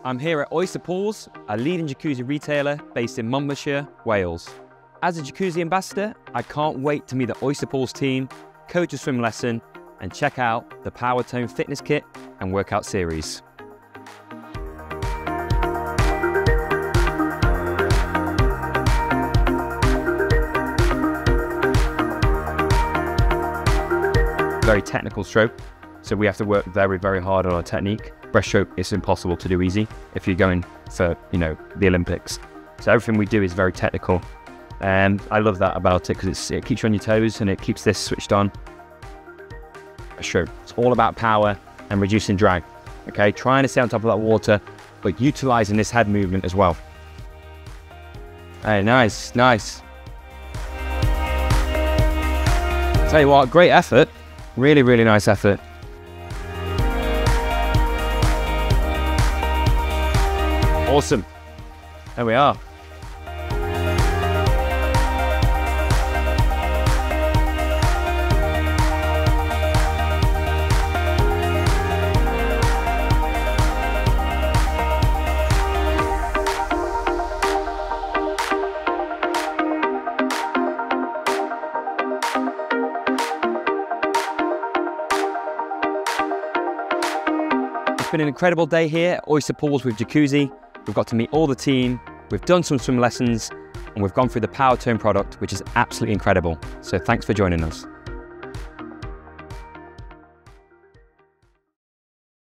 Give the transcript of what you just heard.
I'm here at Oyster Pools, a leading jacuzzi retailer based in Monmouthshire, Wales. As a jacuzzi ambassador, I can't wait to meet the Oyster Pools team, coach a swim lesson, and check out the PowerTone Fitness Kit and workout series. Very technical stroke, so we have to work very, very hard on our technique. Breaststroke is impossible to do easy if you're going for, the Olympics. So everything we do is very technical, and I love that about it because it keeps you on your toes and it keeps this switched on. Breaststroke, it's all about power and reducing drag. Okay, trying to stay on top of that water, but utilizing this head movement as well. Hey, nice, nice. Tell you what, great effort. Really, really nice effort. Awesome. There we are. It's been an incredible day here at Oyster Pools with Jacuzzi. We've got to meet all the team, we've done some swim lessons, and we've gone through the PowerTone product, which is absolutely incredible. So thanks for joining us.